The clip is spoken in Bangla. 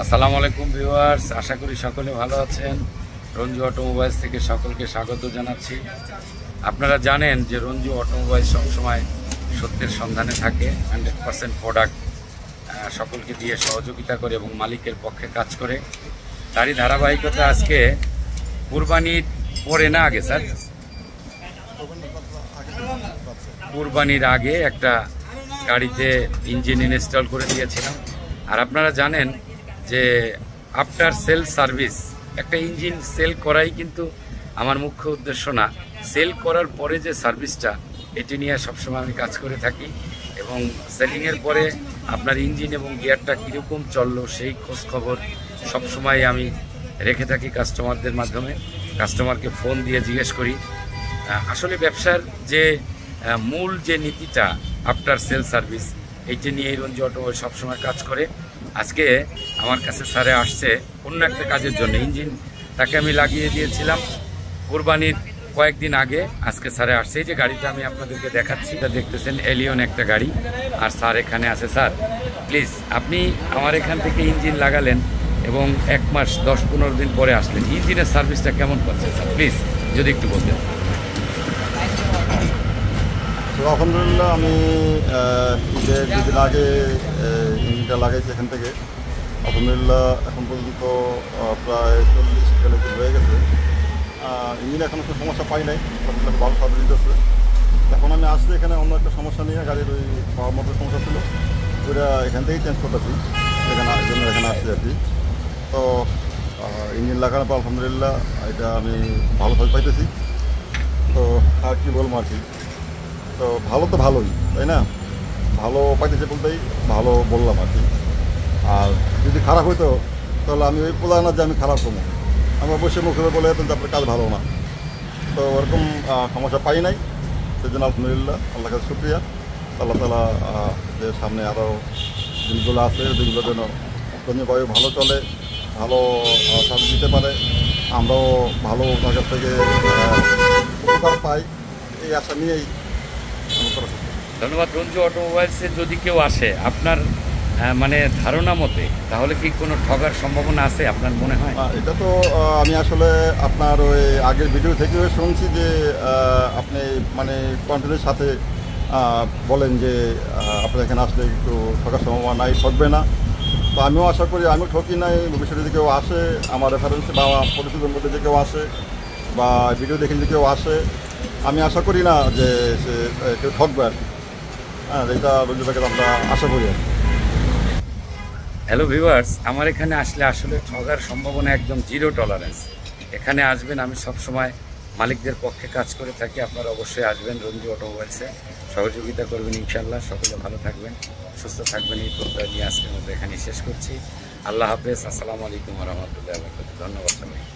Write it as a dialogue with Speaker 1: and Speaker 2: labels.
Speaker 1: আসসালামু আলাইকুম ভিউয়ার্স, আশা করি সকলে ভালো আছেন। রঞ্জু অটোমোবাইলস থেকে সকলকে স্বাগত জানাচ্ছি। আপনারা জানেন যে রঞ্জু অটোমোবাইলস সবসময় সত্যের সন্ধানে থাকে, 100% প্রোডাক্ট সকলকে দিয়ে সহযোগিতা করে এবং মালিকের পক্ষে কাজ করে। তারই ধারাবাহিকতা আজকে কুরবানির পরে না আগে স্যার কুরবানির আগে একটা গাড়িতে ইঞ্জিন ইনস্টল করে দিয়েছিলাম। আর আপনারা জানেন যে আফটার সেল সার্ভিস, একটা ইঞ্জিন সেল করাই কিন্তু আমার মুখ্য উদ্দেশ্য না, সেল করার পরে যে সার্ভিসটা এটি নিয়ে সবসময় আমি কাজ করে থাকি এবং সেলিংয়ের পরে আপনার ইঞ্জিন এবং গিয়ারটা কীরকম চললো সেই খোঁজখবর সবসময় আমি রেখে থাকি কাস্টমারদের মাধ্যমে। কাস্টমারকে ফোন দিয়ে জিজ্ঞেস করি। আসলে ব্যবসার যে মূল যে নীতিটা আফটার সেল সার্ভিস, এইটা নিয়ে রঞ্জু অটোমোবাইল সবসময় কাজ করে। আজকে আমার কাছে স্যারে আসছে অন্য একটা কাজের জন্য। ইঞ্জিন তাকে আমি লাগিয়ে দিয়েছিলাম কোরবানির কয়েকদিন আগে, আজকে স্যারে আসছে। এই যে গাড়িটা আমি আপনাদেরকে দেখাচ্ছি, এটা দেখতেছেন এলিয়ন একটা গাড়ি, আর স্যার এখানে আছে। স্যার প্লিজ, আপনি আমার এখান থেকে ইঞ্জিন লাগালেন এবং 1 মাস 10-15 দিন পরে আসলেন, ইঞ্জিনের সার্ভিসটা কেমন পাচ্ছেন স্যার? প্লিজ যদি একটু বলতেন।
Speaker 2: তো আলহামদুলিল্লাহ, আমি ঈদের 2 দিন আগে ইঞ্জিনটা লাগাইছি এখান থেকে। আলহামদুলিল্লাহ এখন পর্যন্ত প্রায় 40 কিলোমিটার হয়ে গেছে। ইঞ্জিনে এখনও কোনো সমস্যা পাই নাই, সবগুলো ভালো সার্ভিস দিতেছে। এখন আমি আসছি এখানে অন্য একটা সমস্যা নিয়ে, গাড়ির ওই পাওয়ার মোটরের সমস্যা ছিল, ওইটা এখান থেকেই চেঞ্জ করতেছি, এখানে আসছি আর কি। তো ইঞ্জিন লাগানোর পর আলহামদুলিল্লাহ এটা আমি ভালো সার্ভিস পাইতেছি। তো আর কি বলবো আর কি, তো ভালো তো ভালোই, তাই না? ভালো পাইতেছে বলতেই ভালো বললাম আর কি। আর যদি খারাপ হইতো তাহলে আমি ওই বললাম না যে আমি খারাপ করবো, আমি অবশ্যই মুখে বলে যেতাম যে আপনার কাজ ভালো না। তো ওরকম সমস্যা পাই নাই, সেই জন্য আলহামদুলিল্লাহ আল্লাহ কাছে শুক্রিয়া। আল্লাহ তাআলা যে সামনে আরও দিনগুলো আছে, দিনগুলোর জন্য বায়ু ভালো চলে, ভালো সার্ভিস দিতে পারে, আমরাও ভালো ওনার কাছ থেকে উপকার পাই, এই আশা নিয়েই।
Speaker 1: ধন্যবাদ। রঞ্জু অটোমোবাইলসে যদি কেউ আসে আপনার মানে ধারণা মতে, তাহলে কি কোনো ঠগার সম্ভাবনা আছে আপনার মনে হয়?
Speaker 2: এটা তো আমি আসলে আপনার ওই আগের ভিডিও থেকে শুনছি যে আপনি মানে কনফিডেন্সের সাথে বলেন যে আপনার এখানে আসলে একটু ঠকার সম্ভাবনা নাই, ঠকবে না। তো আমিও আশা করি আমিও ঠকি নাই। ভবিষ্যতে যদি কেউ আসে, আমার রেফারেন্সে বা পরিচিতের মধ্যে যে কেউ আসে বা ভিডিও দেখে যদি কেউ আসে, আমি আশা করি না যে সে কেউ ঠকবে আর কি। হ্যাঁ, এটা রঞ্জু ভাইকে আমরা আশা করি আর কি।
Speaker 1: হ্যালো ভিউয়ার্স, আমার এখানে আসলে আসলে ঠগার সম্ভাবনা একদম 0 টলারেন্স। এখানে আসবেন, আমি সবসময় মালিকদের পক্ষে কাজ করে থাকি। আপনারা অবশ্যই আসবেন রঞ্জু অটোমোবাইলসে, সহযোগিতা করবেন ইনশাল্লাহ। সকলে ভালো থাকবেন, সুস্থ থাকবেন, এই প্রত্যয় নিয়ে আজকের মতো এখানে শেষ করছি। আল্লাহ হাফেজ, আসসালামু আলাইকুম ওয়া রাহমাতুল্লাহি ওয়া বারাকাতুহু। ধন্যবাদ সবাই।